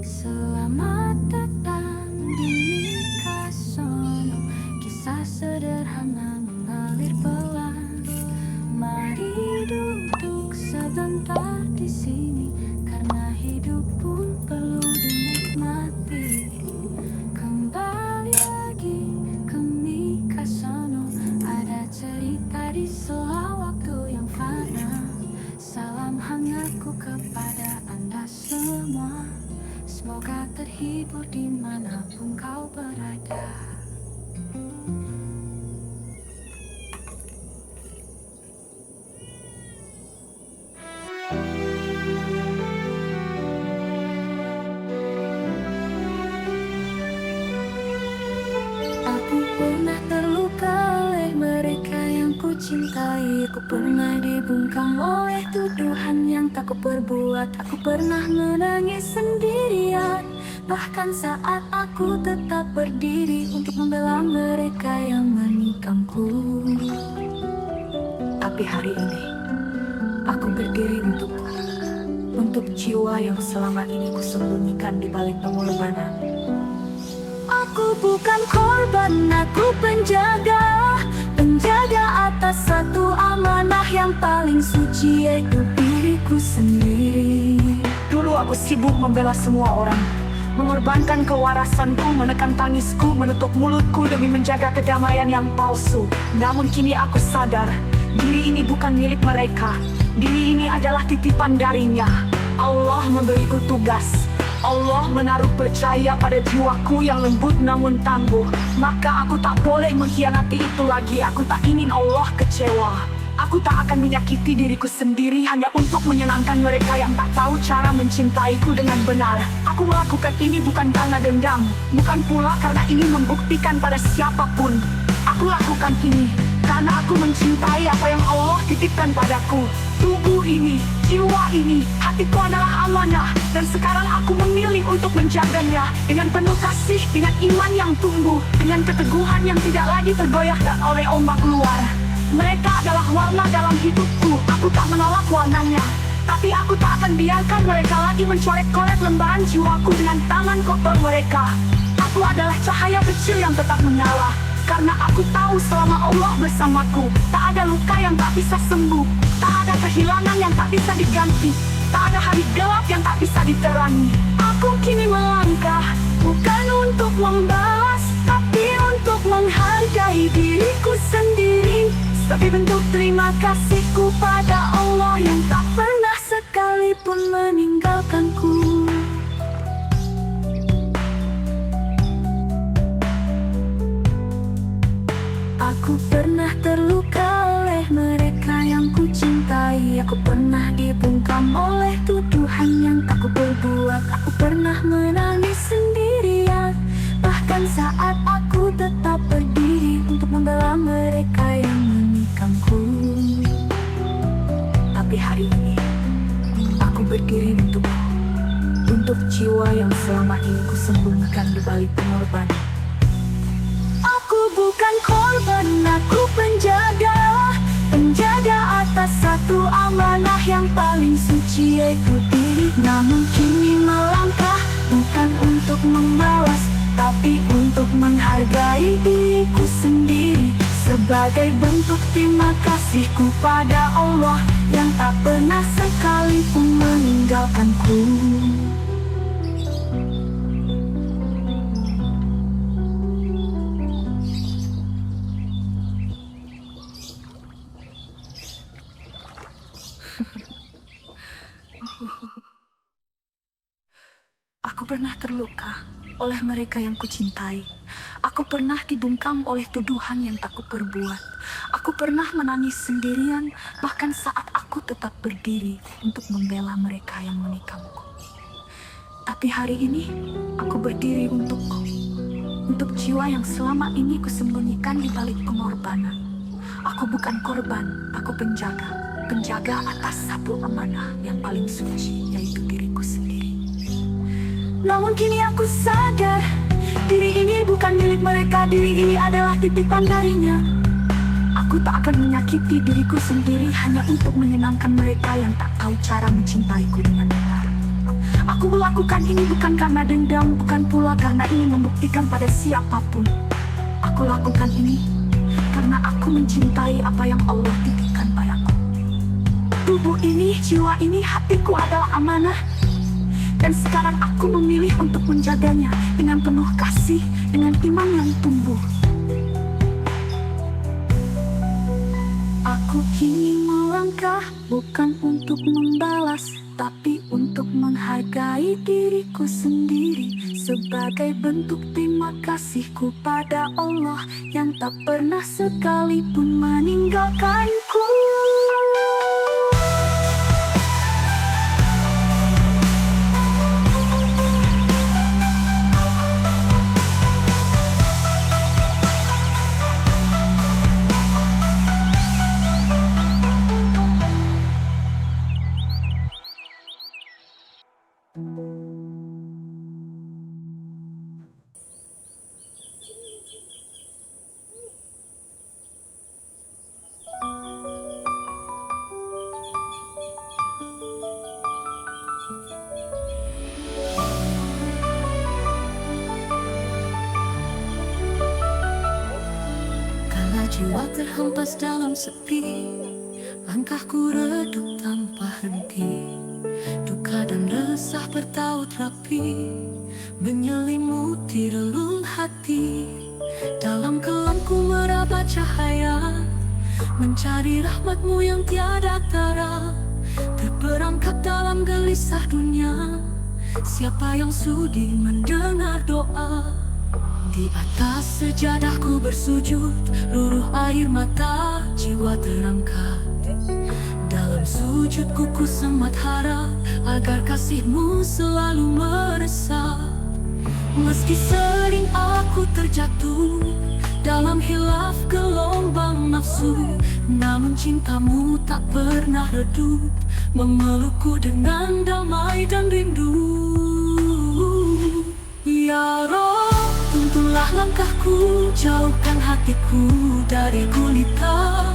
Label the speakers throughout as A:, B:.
A: Selamat datang di Mikasono, kisah sederhana mengalir pelan. Mari duduk sebentar di sini, karena hidup pun perlu dinikmati. Kembali lagi ke Mikasono, ada cerita di sela waktu yang fana. Salam hangatku kepada Anda semua. Semoga terhibur dimanapun kau berada. Aku pernah terluka oleh mereka yang ku cintai. Aku pernah dibungkam oleh tuduhan yang tak ku perbuat. Aku pernah menangis sendirian, bahkan saat aku tetap berdiri untuk membela mereka yang menikamku. Tapi hari ini aku berdiri untuk jiwa yang selama ini kusembunyikan di balik pengorbanan. Aku bukan korban, aku penjaga atas satu amanah yang paling suci, yaitu diriku sendiri. Dulu aku sibuk membela semua orang, mengorbankan kewarasanku, menekan tangisku, menutup mulutku demi menjaga kedamaian yang palsu. Namun kini aku sadar, diri ini bukan milik mereka. Diri ini adalah titipan darinya. Allah memberiku tugas. Allah menaruh percaya pada jiwaku yang lembut namun tangguh. Maka aku tak boleh mengkhianati itu lagi. Aku tak ingin Allah kecewa. Aku tak akan menyakiti diriku sendiri hanya untuk menyenangkan mereka yang tak tahu cara mencintaiku dengan benar. Aku melakukan ini bukan karena dendam, bukan pula karena ingin membuktikan pada siapapun. Aku lakukan ini karena aku mencintai apa yang Allah titipkan padaku. Tubuh ini, jiwa ini, hatiku adalah amanah. Dan sekarang aku memilih untuk menjaganya dengan penuh kasih, dengan iman yang tumbuh, dengan keteguhan yang tidak lagi tergoyahkan oleh ombak luar. Mereka adalah warna dalam hidupku. Aku tak menolak warnanya, tapi aku tak akan biarkan mereka lagi mencoret-coret lembaran jiwaku dengan tangan kotor mereka. Aku adalah cahaya kecil yang tetap menyala, karena aku tahu selama Allah bersamaku, tak ada luka yang tak bisa sembuh, tak ada kehilangan yang tak bisa diganti, tak ada hari gelap yang tak bisa diterangi. Aku kini melangkah, bukan untuk membalas, tapi untuk menghargai diriku sendiri, sebagai bentuk terima kasihku pada Allah yang tak pernah sekalipun meninggalkanku. Aku pernah terluka oleh mereka yang ku cintai. Aku pernah dibungkam oleh tuduhan yang tak ku perbuat. Aku pernah menangis sendirian, bahkan saat aku tetap berdiri untuk membela mereka yang menikamku. Tapi hari ini aku berdiri untuk jiwa yang selama ini ku sembunyikan di balik pengorbanan. Aku bukan korban, aku penjaga atas satu amanah yang paling suci, yaitu diri. Namun kini melangkah, bukan untuk membalas, tapi untuk menghargai diriku sendiri, sebagai bentuk terima kasihku pada Allah yang tak pernah sekalipun meninggalkanku. Aku pernah terluka oleh mereka yang kucintai. Aku pernah dibungkam oleh tuduhan yang tak kuperbuat. Aku pernah menangis sendirian, bahkan saat aku tetap berdiri untuk membela mereka yang menikamku. Tapi hari ini aku berdiri untuk jiwa yang selama ini kusembunyikan di balik pengorbanan. Aku bukan korban, aku penjaga atas satu amanah yang paling suci, yaitu diriku sendiri. Namun kini aku sadar, diri ini bukan milik mereka. Diri ini adalah titipan darinya. Aku tak akan menyakiti diriku sendiri hanya untuk menyenangkan mereka yang tak tahu cara mencintaiku dengan benar. Aku melakukan ini bukan karena dendam, bukan pula karena ingin membuktikan pada siapapun. Aku lakukan ini karena aku mencintai apa yang Allah titipkan padaku. Tubuh ini, jiwa ini, hatiku adalah amanah. Dan sekarang aku memilih untuk menjaganya dengan penuh kasih, dengan iman yang tumbuh. Aku ingin melangkah bukan untuk membalas, tapi untuk menghargai diriku sendiri, sebagai bentuk terima kasihku pada Allah yang tak pernah sekalipun meninggalkanku. Jiwa terhempas dalam sepi, langkahku redup tanpa henti. Duka dan resah bertaut rapi, menyelimuti relung hati. Dalam kelamku meraba cahaya, mencari rahmatmu yang tiada tara. Terperangkap dalam gelisah dunia, siapa yang sudi mendengar doa? Di atas sejadahku bersujud, luruh air mata, jiwa terangkat. Dalam sujudku ku semat harap, agar kasihmu selalu meresap. Meski sering aku terjatuh dalam hilaf gelombang nafsu, namun cintamu tak pernah redup, memelukku dengan damai dan rindu. Ya Rob, tuntunlah langkahku, jauhkan hatiku dari gulita.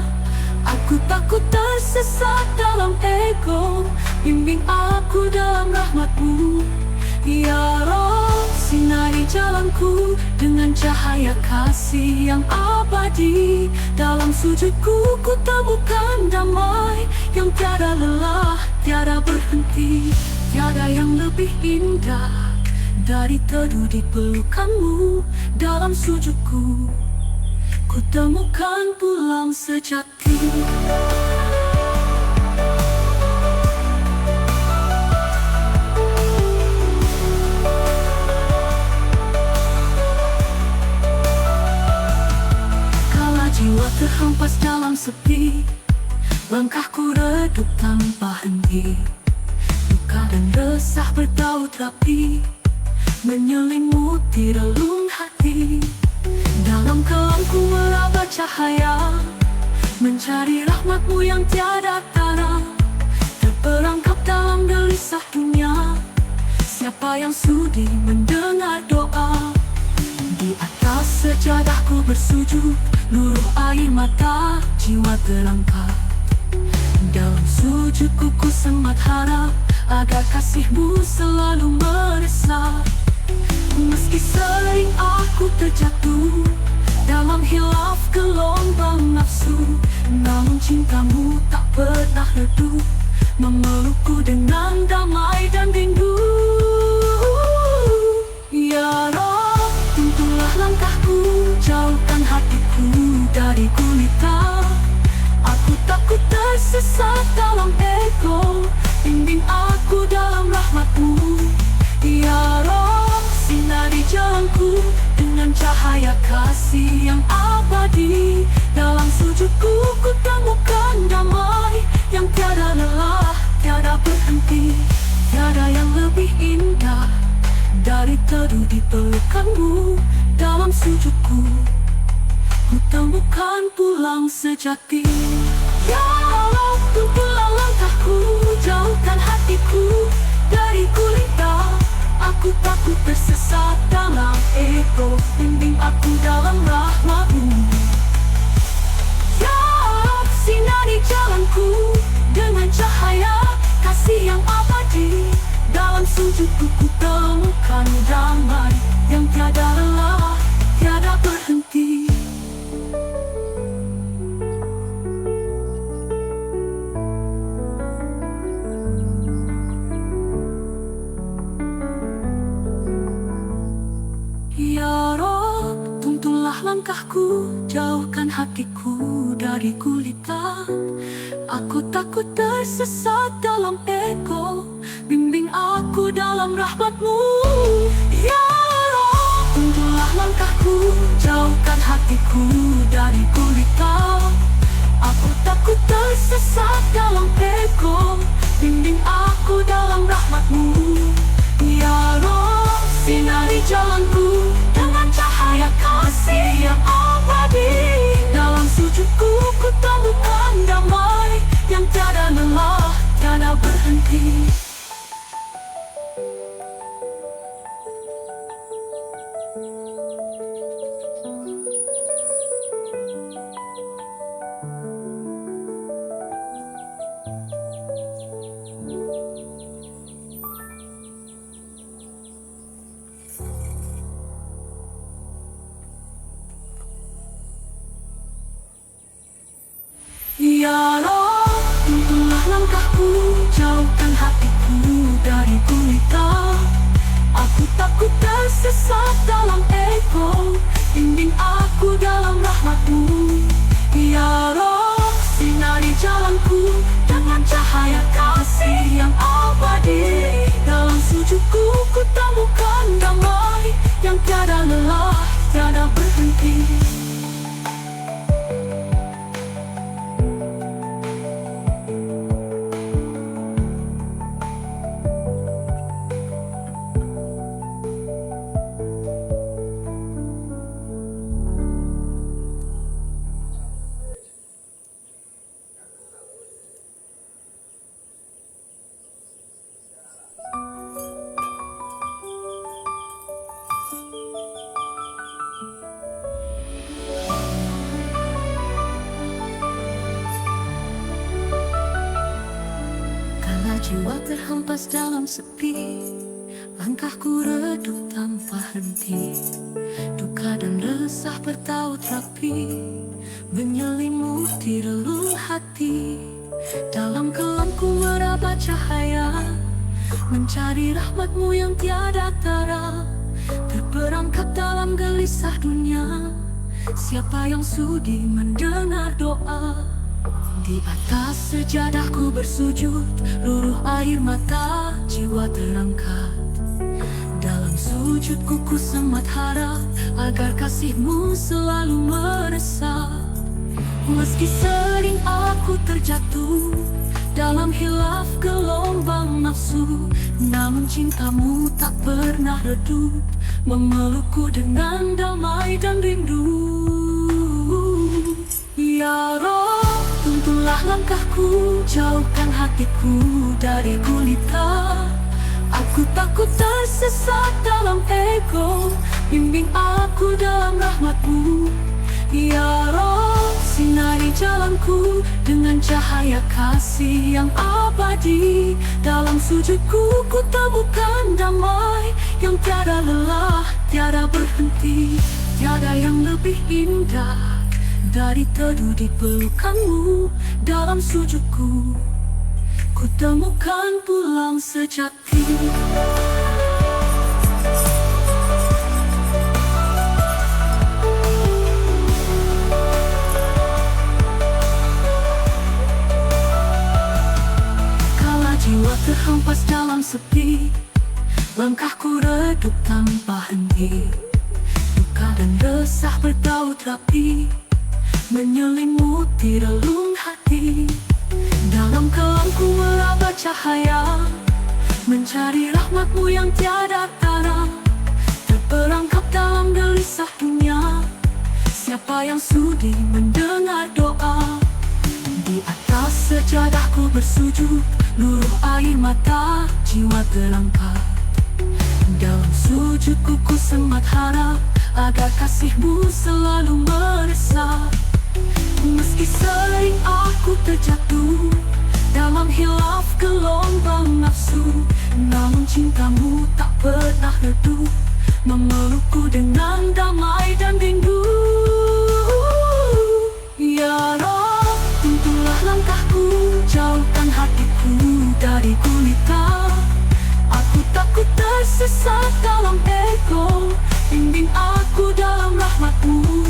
A: Aku takut tersesat dalam ego, bimbing aku dalam rahmatmu. Ya Rob, sinari jalanku dengan cahaya kasih yang abadi. Dalam sujudku ku temukan damai yang tiada lelah, tiada berhenti. Tiada yang lebih indah dari teduh di pelukanmu. Dalam sujudku ku temukan pulang sejati. Kala jiwa terhempas dalam sepi, langkahku redup tanpa henti. Duka dan resah bertaut rapi, menyelimuti relung hati. Dalam kelamku meraba cahaya, mencari rahmatmu yang tiada tara. Terperangkap dalam gelisah dunia, siapa yang sudi mendengar doa? Di atas sejadahku bersujud, luruh air mata, jiwa terangkat. Dalam sujudku ku semat harap, agar kasihmu selalu meresap. Meski sering aku terjatuh dalam hilaf gelombang nafsu, namun cintamu tak pernah redup, memelukku dengan damai dan rindu. Ya Rob, tuntunlah langkahku, jauhkan hatiku dari gulita. Aku takut tersesat dalam ego, bimbing aku dalam rahmatmu. Ya Rob, sinari jalanku dengan cahaya kasih yang abadi. Dalam sujudku ku temukan damai yang tiada lelah, tiada berhenti. Tiada yang lebih indah dari teduh di pelukanmu. Dalam sujudku ku temukan pulang sejati. Ya Allah, tuntunlah langkahku, jauhkan hatiku dari gulita. Aku takut tersesat dalam ego, bimbing aku dalam rahmatmu. Ya Allah, sinari jalanku dengan cahaya kasih yang abadi. Dalam sujud itu ku temukan damai yang tiada lelah, tiada berhenti. Ya Rob, tuntunlah langkahku, jauhkan hatiku dari gulita. Aku takut tersesat dalam ego, bimbing aku dalam rahmat-Mu. Ya Rob, tuntunlah langkahku, jauhkan hatiku dari gulita. Aku takut tersesat dalam ego, bimbing aku dalam rahmat-Mu. Ya Rob, sinari jalanku dengan cahaya kasih yang abadi. Dalam sujudku ku temukan damai yang tiada lelah, tiada berhenti. Ya Rob, tuntunlah langkahku, jauhkan hatiku dari gulita. Aku takut tersesat dalam ego, bimbing aku dalam rahmat-Mu. Ya Rob, sinari jalanku dengan cahaya kasih yang abadi. Dalam sujudku ku temukan damai yang tiada lelah, tiada berhenti. Jiwa terhempas dalam sepi, langkahku redup tanpa henti. Duka dan resah bertaut rapi, menyelimuti relung hati. Dalam kelamku meraba cahaya, mencari rahmat-Mu yang tiada tara. Terperangkap dalam gelisah dunia, siapa yang sudi mendengar doa? Di atas sejadahku bersujud, luruh air mata, jiwa terangkat. Dalam sujudku ku semat harap, agar kasih-Mu selalu meresap. Meski sering aku terjatuh dalam hilaf gelombang nafsu, namun cinta-Mu tak pernah redup, memelukku dengan damai dan rindu. Ya Rob, tuntunlah langkahku, jauhkan hatiku dari gulita. Aku takut tersesat dalam ego, bimbing aku dalam rahmat-Mu. Ya Rob, sinari jalanku dengan cahaya kasih yang abadi. Dalam sujudku ku temukan damai yang tiada lelah, tiada berhenti. Tiada yang lebih indah dari teduh di pelukan-Mu. Dalam sujudku ku temukan pulang sejati. Kala jiwa terhempas dalam sepi, langkahku redup tanpa henti. Duka dan resah bertaut rapi, menyelimuti relung hati. Dalam kelamku meraba cahaya, mencari rahmat-Mu yang tiada tara. Terperangkap dalam gelisah dunia, siapa yang sudi mendengar doa? Di atas sejadahku bersujud, luruh air mata, jiwa terangkat. Dalam sujudku ku semat harap, agar kasih-Mu selalu meresap. Meski sering aku terjatuh dalam hilaf gelombang nafsu, namun cintamu tak pernah redup, memelukku dengan damai dan rindu. Ya Rob, tuntunlah langkahku, jauhkan hatiku dari gulita. Aku takut tersesat dalam ego, bimbing aku dalam rahmat-Mu.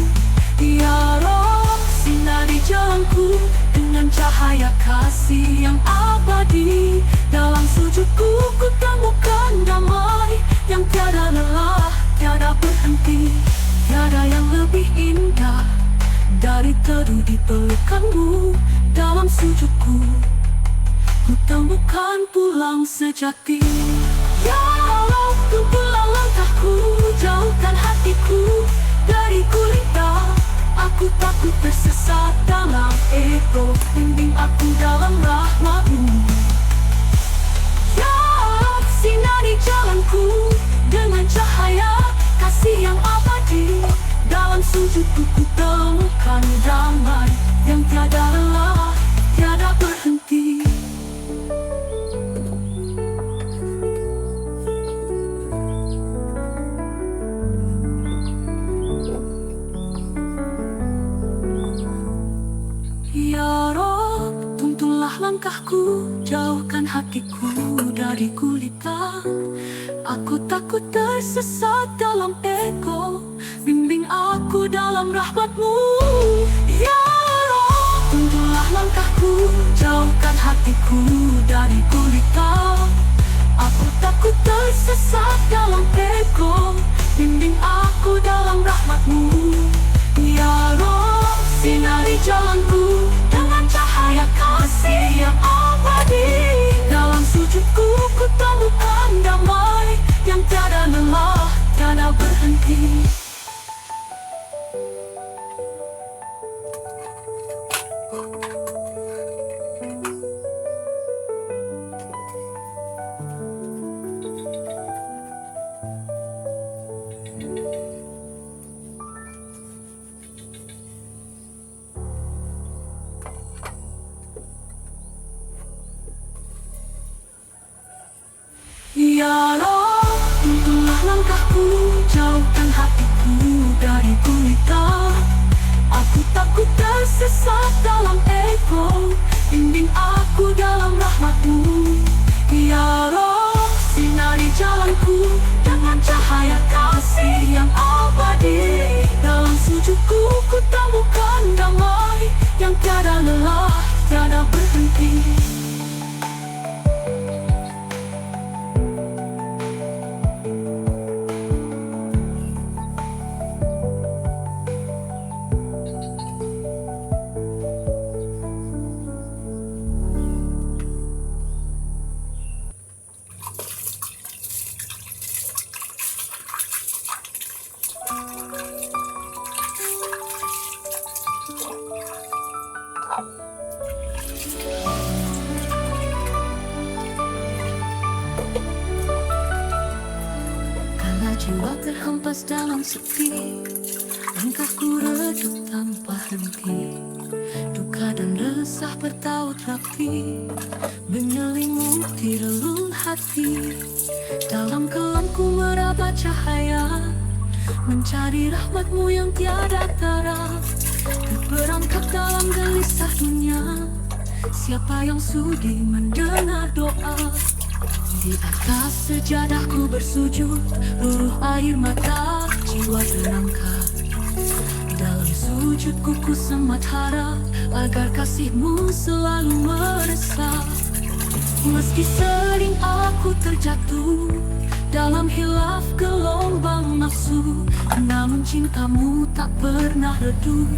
A: Ya Rob, sinari jalanku dengan cahaya kasih yang abadi. Dalam sujudku ku temukan damai yang tiada lelah, tiada berhenti. Tiada yang lebih indah dari teduh di pelukan-Mu. Dalam sujudku ku temukan pulang sejati. Ya Allah, tuntunlah langkahku, jauhkan hatiku dari gulita. Aku takut tersesat dalam ego, bimbing aku dalam rahmat-Mu. Ya Allah, sinari jalanku dengan cahaya kasih yang abadi. Dalam sujudku ku temukan damai yang tiada lelah, tiada berhenti. Ya Rob, tuntunlah langkahku, jauhkan hatiku dari gulita. Aku takut tersesat dalam ego, bimbing aku dalam rahmat-Mu. Ya Rob, tuntunlah langkahku, jauhkan hatiku dari gulita. Aku takut tersesat dalam ego, bimbing aku dalam rahmat-Mu. Ya Rob, sinari jalanku dengan cahaya kasih yang abadi. Dalam sujudku ku temukan damai yang tiada lelah, tiada berhenti. Ya Rob, tuntunlah langkahku, jauhkan hatiku dari gulita. Aku takut tersesat dalam ego, bimbing aku dalam rahmat-Mu. Ya Rob, sinari jalanku dengan cahaya kasih yang abadi. Dalam sujudku ku temukan damai yang tiada lelah, tiada berhenti. Kala jiwa terhempas dalam sepi, langkahku redup tanpa henti. Duka dan resah bertaut rapi, menyelimuti relung hati. Dalam kelamku meraba cahaya, mencari rahmat-Mu yang tiada tara. Terperangkap dalam gelisah dunia, siapa yang sudi mendengar doa? Di atas sejadahku bersujud, luruh air mata, jiwa terangkat. Dalam sujudku ku semat harap, agar kasih-Mu selalu meresap. Meski sering aku terjatuh dalam hilaf gelombang nafsu, namun cinta-Mu tak pernah redup,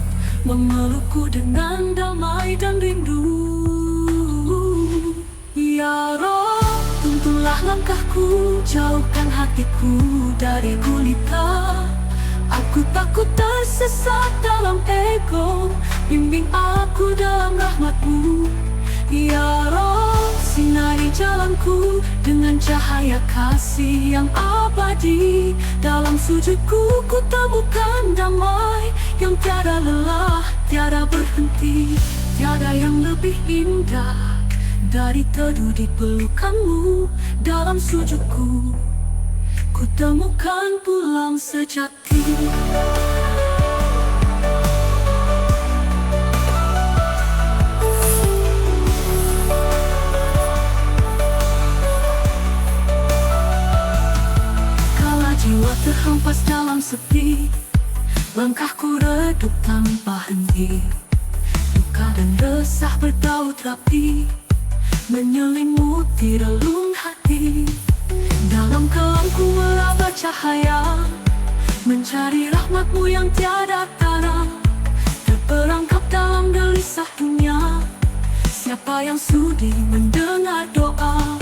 A: memelukku dengan damai dan rindu. Ya Rob, tuntunlah langkahku, jauhkan hatiku dari gulita. Aku takut tersesat dalam ego, bimbing aku dalam rahmat-Mu. Ya Rob, sinari jalanku dengan cahaya kasih yang abadi. Dalam sujudku ku temukan damai yang tiada lelah, tiada berhenti. Tiada yang lebih indah Dari teduh di pelukanmu, dalam sujudku ku temukan pulang sejati. Kala jiwa terhempas dalam sepi, langkahku redup tanpa henti. Duka dan resah bertaut rapi, menyelimuti relung hati. Dalam kelamku meraba cahaya, mencari rahmatmu yang tiada tara. Terperangkap dalam gelisah dunia, siapa yang sudi mendengar doa?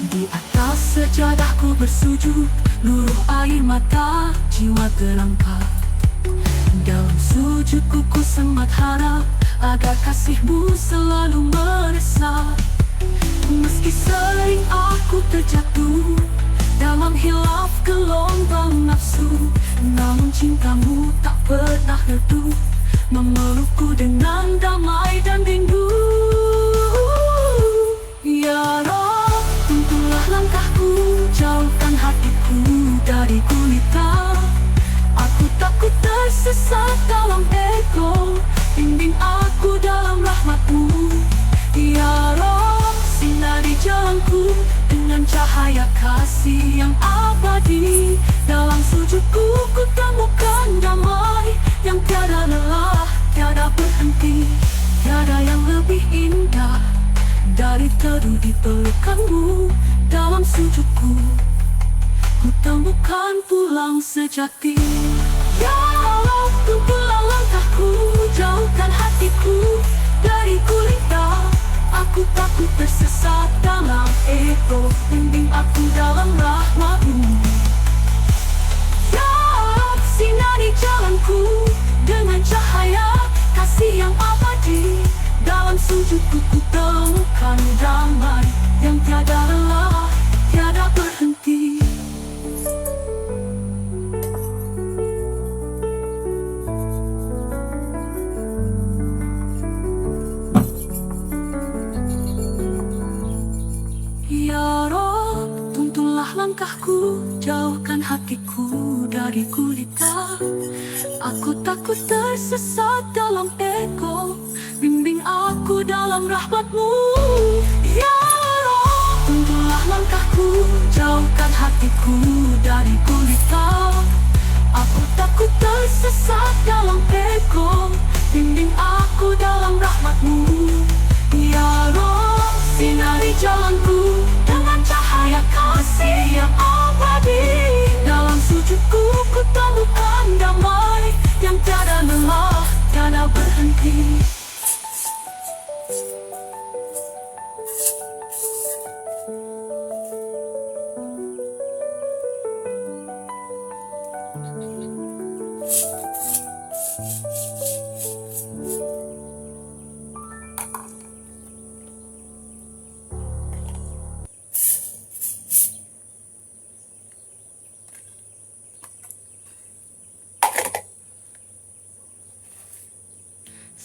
A: Di atas sejadahku bersujud, luruh air mata, jiwa terangkat. Dalam sujudku ku semat harap, agar kasihmu selalu meresap. Meski sering aku terjatuh dalam hilaf gelombang nafsu, namun cintamu tak pernah redup, memelukku dengan damai dan rindu. Ya Rob, tuntunlah langkahku, jauhkan hatiku dari gulita. Aku takut tersesat dalam ego, bimbing aku dalam rahmatmu. Ya Rob, sinari jalanku dengan cahaya kasih yang abadi. Dalam sujudku ku temukan damai yang tiada lelah, tiada berhenti. Tiada yang lebih indah dari teduh di pelukanmu. Dalam sujudku ku temukan pulang sejati. Ya Allah, tuntunlah langkahku, jauhkan hatiku dari gulita. Aku takut tersesat dalam ego, bimbing aku dalam rahmatmu. Ya Allah, sinari jalanku dengan cahaya kasih yang abadi. Dalam sujudku ku temukan damai yang tiada lelah, tiada berhenti. Ya Rob, tuntunlah langkahku, jauhkan hatiku dari gulita. Aku takut tersesat dalam ego, bimbing aku dalam rahmatmu. Ya Rob, tuntunlah langkahku, jauhkan hatiku dari gulita. Aku takut tersesat dalam ego, bimbing aku dalam rahmatmu. Ya Rob, sinari jalanku dengan cahaya kasih yang abadi. Dalam sujudku ku temukan damai yang tiada lelah, tiada berhenti.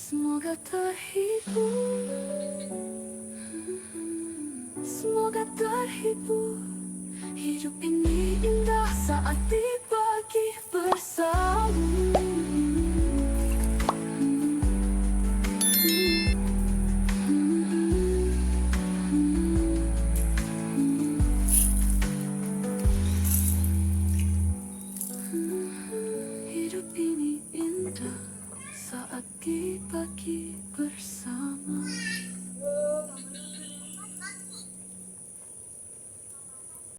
A: Semoga terhibur, semoga terhibur. Hidup ini indah saat dibagi bersama. Hidup ini indah saat dibagi bersama.